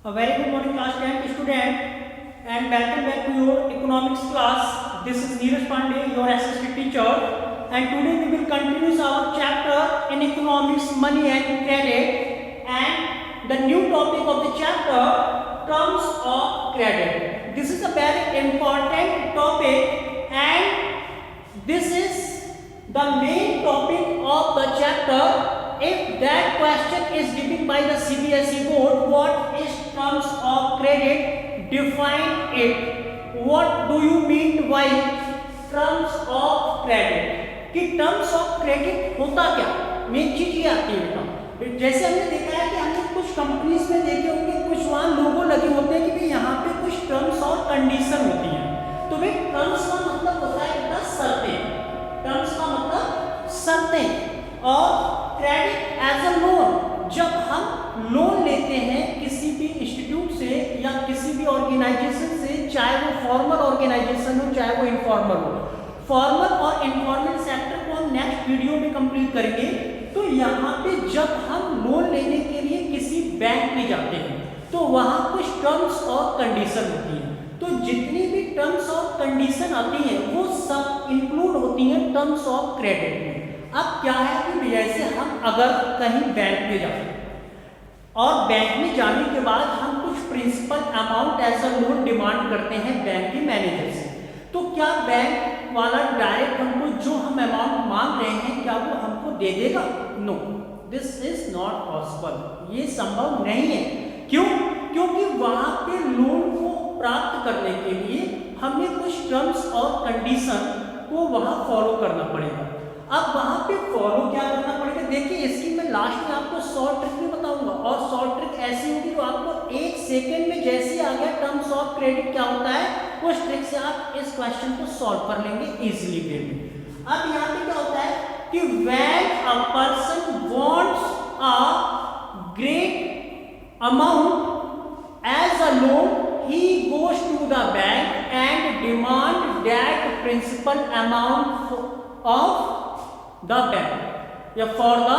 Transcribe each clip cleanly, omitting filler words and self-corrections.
A very good morning class 10th student and welcome back to your economics class. This is Neeraj Pandey, your assistant teacher, and today we will continue our chapter in economics, money and credit, and the new topic of the chapter, terms of credit. This is a very important topic and this is the main topic of the chapter. If that question is given by the CBSE board, what is terms of credit? Define it. What do you mean by terms of credit? कि terms of credit होता क्या? Main चीज ये आती है बेटा। जैसे हमने देखा है कि हमने कुछ कंपनीज में देखे होंगे, कुछ वहाँ लोगो लगे होते हैं कि भाई यहाँ पे कुछ टर्म्स और कंडीशन होती हैं। तो भाई टर्म्स का मतलब होता है बेटा शर्तें। टर्म्स का मतलब शर्तें। और क्रेडिट एज अ लोन, जब हम लोन लेते हैं किसी भी इंस्टीट्यूट से या किसी भी ऑर्गेनाइजेशन से, चाहे वो फॉर्मल ऑर्गेनाइजेशन हो चाहे वो इनफॉर्मल हो, फॉर्मल और इनफॉर्मल सेक्टर को हम नेक्स्ट वीडियो में कंप्लीट करेंगे। तो यहाँ पे जब हम लोन लेने के लिए किसी बैंक में जाते हैं तो वहाँ कुछ टर्म्स और कंडीशन होती है। तो जितनी भी टर्म्स और कंडीशन आती हैं वो सब इंक्लूड होती हैं टर्म्स ऑफ क्रेडिट में। अब क्या है कि जैसे हम अगर कहीं बैंक में जाते हैं और बैंक में जाने के बाद हम कुछ principal amount as a loan demand करते हैं बैंक के मैनेजर से, तो क्या बैंक वाला डायरेक्ट हमको जो हम अमाउंट मांग रहे हैं क्या वो हमको दे देगा? No, this is not possible. ये संभव नहीं है। क्यों? क्योंकि वहां पे लोन को प्राप्त करने के लिए हमें कुछ टर्म्स और कंडीशन को वहां फॉलो करना पड़ेगा। अब वहां पे फॉलो क्या करना पड़ेगा? देखिए इसकी मैं लास्ट में आपको शॉर्ट ट्रिक भी बताऊंगा, और शॉर्ट ट्रिक ऐसी होगी जो आपको एक सेकेंड में जैसे आ गया टर्म्स ऑफ क्रेडिट क्या होता है, उस ट्रिक से आप इस क्वेश्चन को सॉल्व कर लेंगे इजीली वे में। अब यहाँ पे क्या होता है कि when a person wants a great amount as a loan, he goes to the bank and demand that principal amount of the bank या फॉर द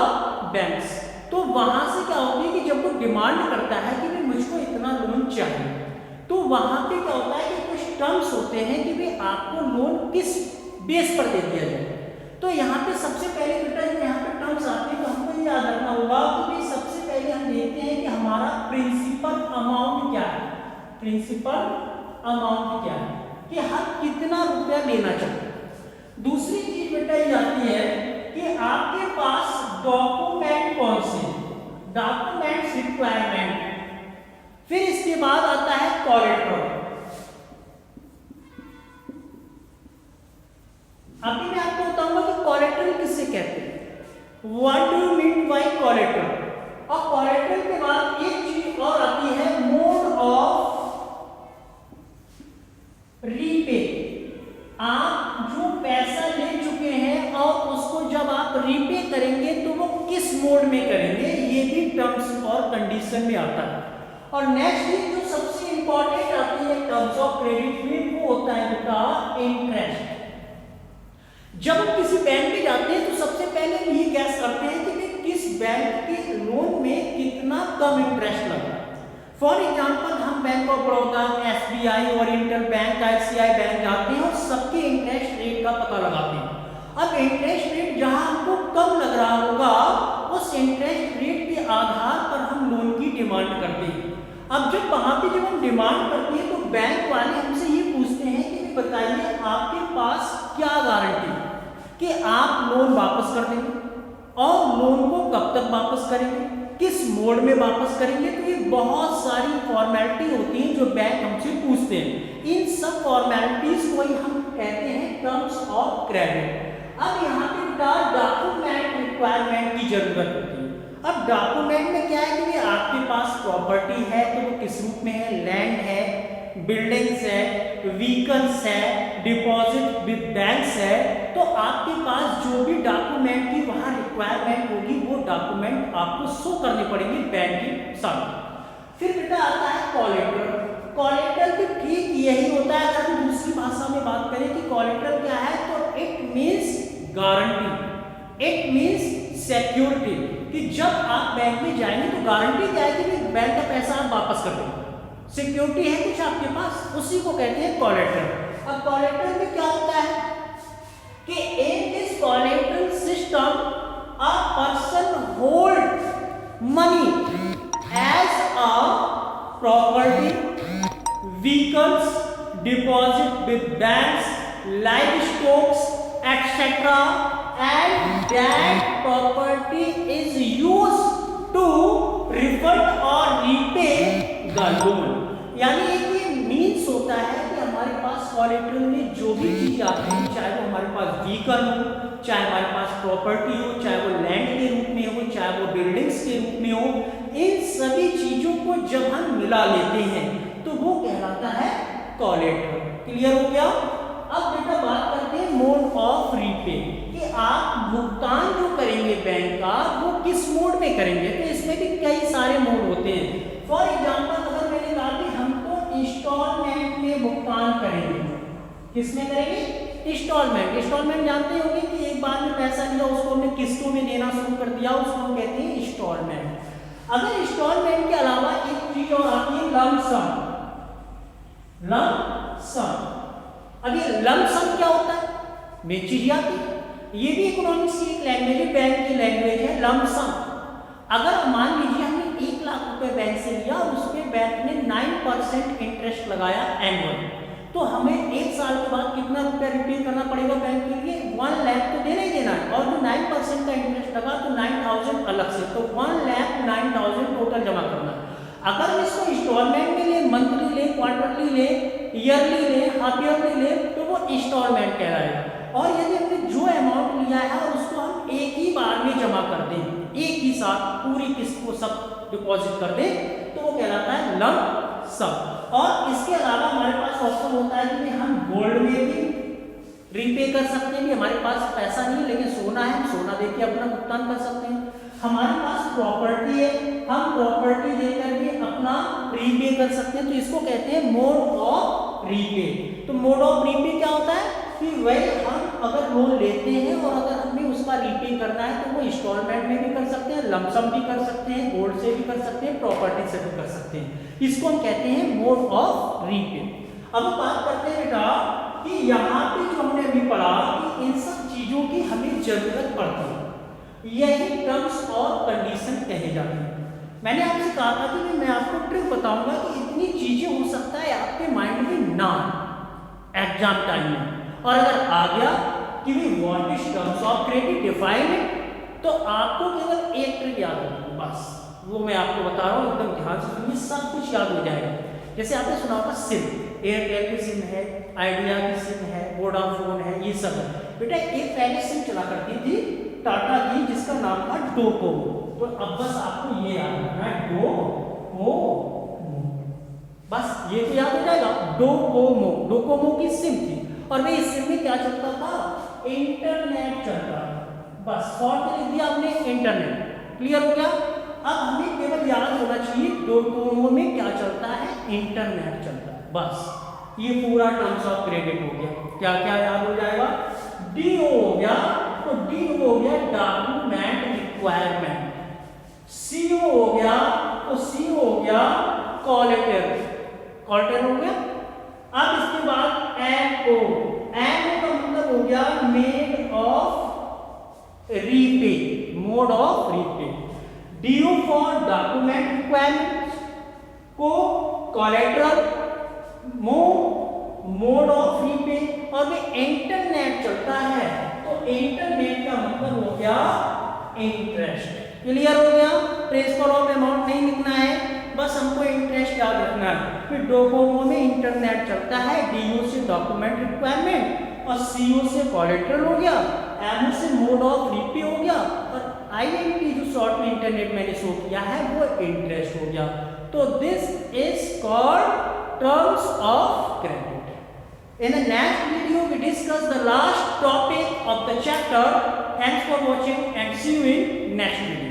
बैंक्स। तो वहां से क्या होती है कि जब वो डिमांड करता है कि भाई मुझको इतना लोन चाहिए, तो वहां पे क्या होता है कि कुछ टर्म्स होते हैं कि भाई आपको लोन किस बेस पर दे दिया जाए। तो यहाँ पे सबसे पहले बेटा जब यहाँ पे टर्म्स आते हैं तो हमको ये याद रखना होगा कि भाई सबसे पहले हम देखते हैं कि हमारा प्रिंसिपल अमाउंट क्या है। प्रिंसिपल अमाउंट क्या है कि हम कितना रुपया लेना चाहते हैं। दूसरी चीज बेटा ये आती है कि आपके पास डॉक्यूमेंट कौन से, डॉक्यूमेंट्स रिक्वायरमेंट। फिर इसके बाद आता है कोलेटरल। अभी मैं आपको बताऊंगा कि कोलेटरल किसे कहते हैं, what do you mean by collateral. और कोलेटरल के बाद एक चीज और आती है मोड ऑफ रीपे। आप जो पैसा ले चुके हैं और उसको जब आप रीपे करेंगे तो वो किस मोड में करेंगे, ये भी टर्म्स और कंडीशन में आता है। और नेक्स्ट जो सबसे इंपॉर्टेंट आती है टर्म्स ऑफ क्रेडिट में, वो होता है बेटा इंटरेस्ट। जब हम किसी बैंक में जाते हैं तो सबसे पहले हम ये गैस करते हैं कि किस बैंक के लोन में कितना कम इंटरेस्ट लगा। फॉर एग्जाम्पल हम bank of Baroda, SBI, oriental bank, ICICI bank जाते हैं और सबके इंटरेस्ट रेट का पता लगाते हैं। अब इंटरेस्ट रेट जहां हमको कम लग रहा होगा उस इंटरेस्ट रेट के आधार पर हम लोन की डिमांड करते हैं। अब जब वहां पे जब हम डिमांड करते हैं तो बैंक वाले हमसे ये पूछते हैं कि बताइए आपके पास क्या गारंटी है कि आप लोन वापस कर देंगे और लोन को कब तक वापस करेंगे, किस मोड में वापस करेंगे। तो ये बहुत सारी फॉर्मेलिटी होती हैं जो बैंक हमसे पूछते हैं। इन सब फॉर्मेलिटीज को ही हम कहते हैं टर्म्स ऑफ क्रेडिट। अब यहाँ पे डॉक्यूमेंट रिक्वायरमेंट की जरूरत होती है। अब डॉक्यूमेंट में क्या है कि आपके पास प्रॉपर्टी है तो वो किस रूप में है, लैंड है, बिल्डिंग्स है, व्हीकल्स है, डिपॉजिट विद बैंक्स है। तो आपके पास जो भी डॉक्यूमेंट की वहां रिक्वायरमेंट होगी वो डॉक्यूमेंट आपको शो करने पड़ेंगे बैंक के सामने। फिर बेटा आता है कोलेटरल। कोलेटरल भी ठीक यही होता है। अगर हम दूसरी भाषा में बात करें कि कोलेटरल क्या है, तो it means guarantee, it means security. कि जब आप बैंक में जाएंगे तो गारंटी क्या है कि बैंक का पैसा आप वापस कर देंगे, सिक्योरिटी है कुछ आपके पास, उसी को कहते हैं कोलेटरल। अब कोलेटरल में क्या होता है कि in this collateral system a person hold money as a property, vehicles, deposit with banks, livestock, etc. and that property is used to refund or repay the loan। यानी एक ये मीन्स होता है कि हमारे पास कोलेटरल में जो भी चीज आती है, चाहे वो हमारे पास व्हीकल हो, चाहे हमारे पास प्रॉपर्टी हो, चाहे वो लैंड के रूप में हो, चाहे वो बिल्डिंग्स के रूप में हो, इन सभी चीजों को जब हम मिला लेते हैं तो वो कहलाता है कोलेटरल। क्लियर हो गया? अब बेटा बात करते हैं मोड ऑफ रीपे, कि आप भुगतान जो करेंगे बैंक का वो किस मोड में करेंगे। तो इसमें भी कई सारे मोड होते हैं। फॉर एग्जांपल अगर मैंने कहा कि हमको इंस्टॉलमेंट में भुगतान करेंगे, किसमें करेंगे? इंस्टॉलमेंट। इंस्टॉलमेंट जानते होंगे कि एक बार में पैसा लिया उसको हमने किस्तों में देना शुरू कर दिया, उसको हम कहते हैं इंस्टॉलमेंट। अगर इंस्टॉलमेंट के अलावा एक चीज और आती है लंप सम। लंप सम, अब ये लंप सम क्या होता है? मेन चीज आती है, ये भी इकोनॉमिक्स की एक लैंग्वेज है, बैंक की लैंग्वेज है लंप सम। अगर मान लीजिए हमने 1 लाख रुपए बैंक से लिया और उस पर बैंक ने 9% इंटरेस्ट लगाया एनुअल, तो हमें 1 साल के बाद कितना रुपया रिपे करना पड़ेगा बैंक के लिए? 1 लाख तो देना ही देना है, और जो 9% का इंटरेस्ट लगा तो 9,000 अलग से, तो 1,09,000 टोटल जमा करना। अगर हम इसको इंस्टॉलमेंट में ले, मंथली ले, क्वार्टरली ले, ईयरली ले, हाफ ईयरली ले, तो वो इंस्टॉलमेंट कहलाएगा। और यदि हमने जो अमाउंट लिया है और उसको हम एक ही बार में जमा कर दें, एक ही साथ पूरी किस्त को सब डिपॉजिट कर दें, तो वो कहलाता है लंप सम। और इसके अलावा हमारे पास ऑप्शन होता है कि हम गोल्ड में भी रीपे कर सकते हैं, कि हमारे पास पैसा नहीं लेकिन सोना है, हम सोना देके अपना भुगतान कर सकते हैं। हमारे पास प्रॉपर्टी है, हम प्रॉपर्टी देकर भी अपना रीपे कर सकते हैं, तो इसको कहते हैं मोड ऑफ रीपे। तो मोड ऑफ रीपे क्या होता है कि वही हम अगर लोन लेते हैं और अगर हमें उसका रीपे करना है तो वो इंस्टॉलमेंट में भी कर सकते हैं, लंप सम भी कर सकते हैं, गोल्ड से भी कर सकते हैं, प्रॉपर्टी से भी कर सकते हैं। इसको हम कहते हैं मोड ऑफ रीपे। अब बात करते हैं बेटा कि यहाँ पे जो हमने अभी पढ़ा कि इन सब चीजों की हमें जरूरत पड़ती है, यही टर्म्स और कंडीशन कहे जाते हैं। मैंने आपसे कहा था कि मैं आपको ट्रिक बताऊंगा कि इतनी चीजें हो सकता है आपके माइंड में ना एग्जाम टाइम में, और अगर आ गया कि what is terms of credit define it, तो आपको केवल एक ट्रिक याद होगी बस, वो मैं आपको बता रहा हूँ, एकदम ध्यान से सुनिए, सब कुछ याद हो जाएगा। जैसे आपने सुना होगा सिम, एयरटेल की सिम है, आइडिया की सिम है, वोडाफोन है, ये सब है। बेटा एक पहले सिम चला करती थी टाटा की जिसका नाम था डोकोमो, तो अब बस आपको ये याद रखना है डोकोमो, बस ये तो याद हो जाएगा डोकोमो। डोकोमो की सिम थी और भाई इस सिम में क्या चलता था? इंटरनेट चलता था, बस शॉर्ट लिख दिया आपने इंटरनेट। क्लियर हो गया? अब हमें केवल याद होना चाहिए डोकोमो में क्या चलता है? इंटरनेट चलता है, बस ये पूरा टर्म्स ऑफ क्रेडिट हो गया। क्या क्या याद हो जाएगा? डीओ हो गया, तो डीओ हो गया डॉक्यूमेंट रिक्वायरमेंट, सीओ हो गया, तो सीओ हो गया कोलेटरल, कोलेटरल हो गया। अब इसके बाद एमओ, एमओ का मतलब हो गया mode of repay, mode of repay. Do for document requirement, को कोलेटरल, मोड ऑफ रीपे। और भी इंटरनेट चलता है तो इंटरनेट का मतलब हो गया इंटरेस्ट। क्लियर हो गया? प्रिंसिपल ऑफ अमाउंट नहीं लिखना है, बस हमको इंटरेस्ट याद रखना है। फिर डोकोमो में इंटरनेट चलता है, डीओ से डॉक्यूमेंट रिक्वायरमेंट और सीओ से कोलेटरल हो गया, एमओ से मोड ऑफ रीपे हो गया, और आईएनटी जो शॉर्ट में इंटरनेट मैंने शो किया है वो इंटरेस्ट हो गया। तो this is called terms of credit. In the next video we discuss the last topic of the chapter. Thanks for watching and see you in next video.